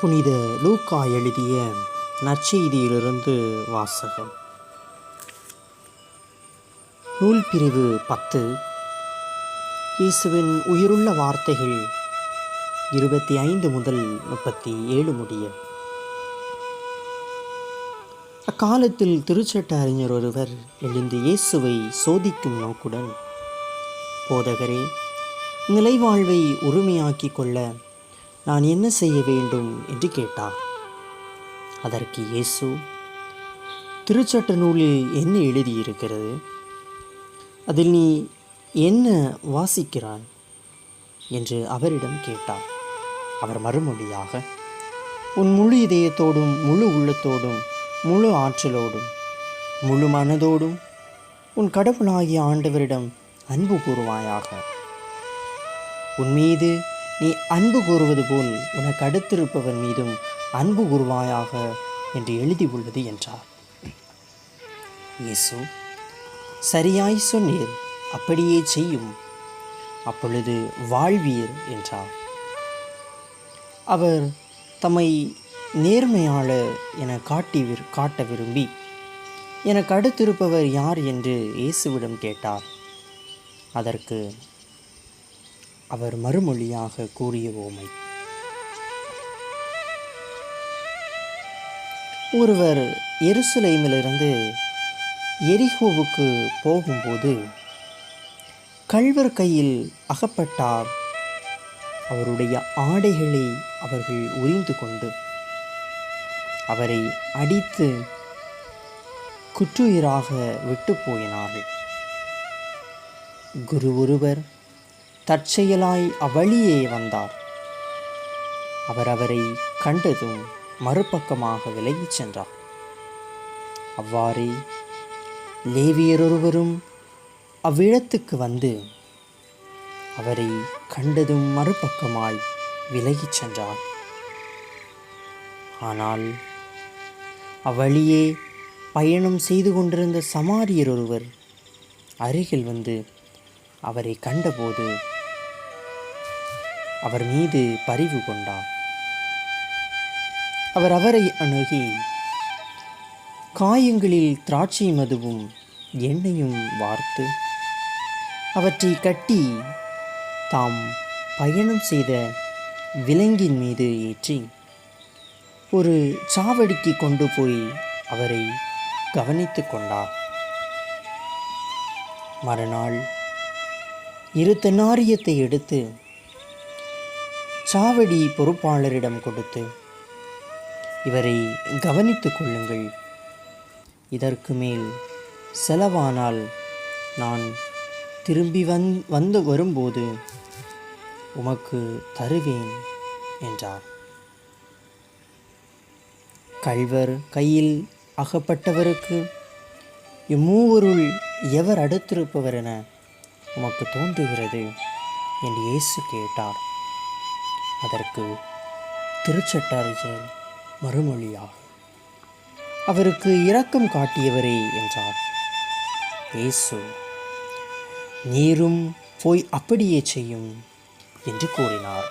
புனித லூக்கா எழுதிய நற்செய்தியிலிருந்து வாசகம். நூல் பிரிவு 10. இயேசுவின் உயிருள்ள வார்த்தைகள் 25 முதல் 37 முடிய. அக்காலத்தில் திருச்சட்ட அறிஞர் ஒருவர் எழுந்து இயேசுவை சோதிக்கும் நோக்குடன், போதகரே, நிலைவாழ்வை உரிமையாக்கிக் கொள்ள நான் என்ன செய்ய வேண்டும் என்று கேட்டார். அதற்கு இயேசு, திருச்சட்ட நூலில் என்ன எழுதியிருக்கிறது? அதில் நீ என்ன வாசிக்கிறாய் என்று அவரிடம் கேட்டார். அவர் மறுமொழியாக, உன் முழு இதயத்தோடும் முழு உள்ளத்தோடும் முழு ஆற்றலோடும் முழு மனதோடும் உன் கடவுளாகிய ஆண்டவரிடம் அன்பு கூறுவாயாக. உன் மீது நீ அன்பு கூறுவது போல் உனக்கு அடுத்திருப்பவன் மீதும் அன்பு கூறுவாயாக என்று எழுதியுள்ளது என்றார். இயேசு, சரியாய் சொன்னீர், அப்படியே செய்யும், அப்பொழுது வாழ்வீர் என்றார். அவர் தம்மை நேர்மையாளர் என காட்ட விரும்பி, எனக்கு அடுத்திருப்பவர் யார் என்று இயேசுவிடம் கேட்டார். அதற்கு அவர் மறுமொழியாக கூறிய உவமை, ஒருவர் எருசலேமிலிருந்து எரிகோவுக்கு போகும்போது கள்வர் கையில் அகப்பட்டார். அவருடைய ஆடைகளை அவர்கள் உரிந்து கொண்டு அவரை அடித்து குற்றுயிராக விட்டு போயினார்கள். குரு ஒருவர் தற்செயலாய் அவ்வழியே வந்தார். அவர் அவரை கண்டதும் மறுபக்கமாக விலகிச் சென்றார். அவ்வாறே லேவியரொருவரும் அவ்விடத்துக்கு வந்து அவரை கண்டதும் மறுபக்கமாய் விலகிச் சென்றார். ஆனால் அவ்வழியே பயணம் செய்து கொண்டிருந்த சமாரியர் ஒருவர் அருகில் வந்து அவரை கண்டபோது அவர் மீது பரிவு கொண்டார். அவர் அவரை அணுகி, காயங்களில் திராட்சை மதுவும் எண்ணெயும் வார்த்து அவற்றை கட்டி தாம் பயணம் செய்த விலங்கின் மீது ஏற்றி ஒரு சாவடிக்கு கொண்டு போய் அவரை கவனித்து கொண்டார். மறுநாள் 2 தெனாரியத்தை எடுத்து சாவடி பொறுப்பாளரிடம் கொடுத்து, இவரை கவனித்துக் கொள்ளுங்கள், இதற்கு மேல் செலவானால் நான் திரும்பி வரும்போது உமக்கு தருவேன் என்றார். கள்வர் கையில் அகப்பட்டவருக்கு, இம்மூவருள் எவர் அடுத்திருப்பவர் என உமக்கு தோன்றுகிறது என்று இயேசு கேட்டார். அதற்கு திருச்சட்ட அறிஞர் மறுமொழியாக, அவருக்கு இரக்கம் காட்டியவரே என்றார். இயேசு, நீரும் போய் அப்படியே செய்யும் என்று கூறினார்.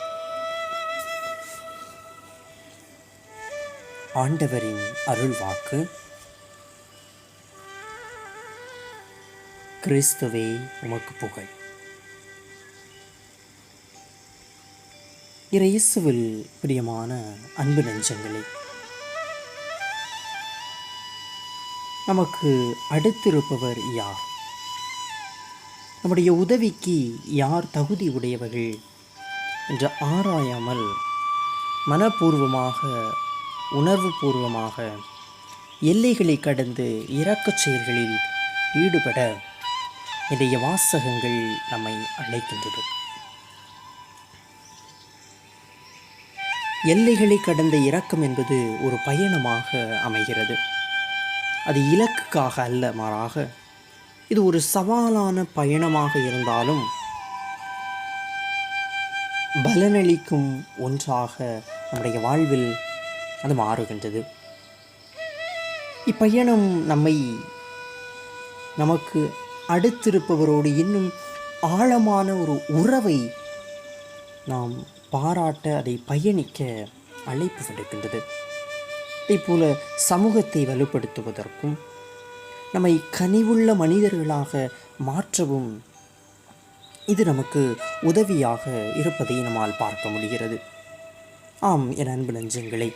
ஆண்டவரின் அருள்வாக்கு. கிறிஸ்துவே உமக்கு புகழ். இயேசுவில் பிரியமான அன்பு நெஞ்சங்களே, நமக்கு அடுத்திருப்பவர் யார்? நம்முடைய உதவிக்கு யார் தகுதி உடையவர்கள் என்று ஆராயாமல் மனப்பூர்வமாக உணர்வுபூர்வமாக எல்லைகளை கடந்து இரக்கச் செயல்களில் ஈடுபட இன்றைய வாசகங்கள் நம்மை அழைக்கின்றது. எல்லைகளை கடந்த இரக்கம் என்பது ஒரு பயணமாக அமைகிறது. அது இலக்குக்காக அல்ல, மாறாக இது ஒரு சவாலான பயணமாக இருந்தாலும் பலனளிக்கும் ஒன்றாக நம்முடைய வாழ்வில் அது மாறுகின்றது. இப்பயணம் நமக்கு அடுத்திருப்பவரோடு இன்னும் ஆழமான ஒரு உறவை நாம் பாராட்ட, அதை பயணிக்க அழைப்பு விடுக்கின்றது. அதேபோல சமூகத்தை வலுப்படுத்துவதற்கும் நம்மை கனிவுள்ள மனிதர்களாக மாற்றவும் இது நமக்கு உதவியாக இருப்பதை நம்மால் பார்க்க முடிகிறது. ஆம், என் அன்பு நெஞ்சங்களே,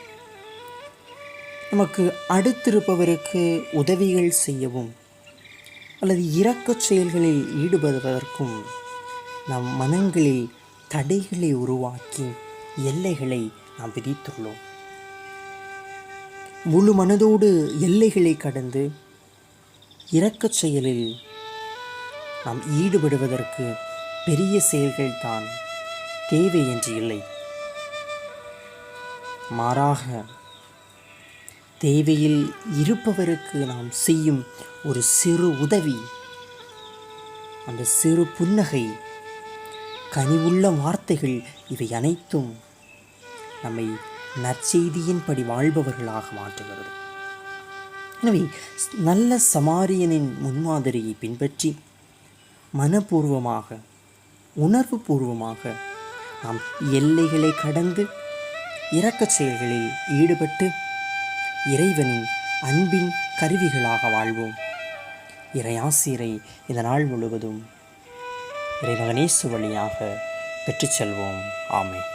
நமக்கு அடுத்திருப்பவருக்கு உதவிகள் செய்யவும் அல்லது இரக்கச் செயல்களில் ஈடுபடுவதற்கும் நம் மனங்களில் தடைகளை உருவாக்கி எல்லைகளை நாம் விதித்துள்ளோம். முழு மனதோடு எல்லைகளை கடந்து இரக்கச் செயலில் நாம் ஈடுபடுவதற்கு பெரிய செயல்கள் தான் தேவை என்று இல்லை. மாறாக தேவையில் இருப்பவருக்கு நாம் செய்யும் ஒரு சிறு உதவி, அந்த சிறு புன்னகை, கனிவுள்ள வார்த்தைகள், இவை அனைத்தும் நம்மை நற்செய்தியின்படி வாழ்பவர்களாக மாற்றுகிறது. எனவே நல்ல சமாரியனின் முன்மாதிரியை பின்பற்றி மனப்பூர்வமாக, உணர்வு பூர்வமாக நாம் எல்லைகளை கடந்து இரக்கச் செயல்களில் ஈடுபட்டு இறைவனின் அன்பின் கருவிகளாக வாழ்வோம். இறையாசிரை இந்த நாள் முழுவதும் இறைமகனேசு வழியாக பெற்றுச் செல்வோம். ஆமென்.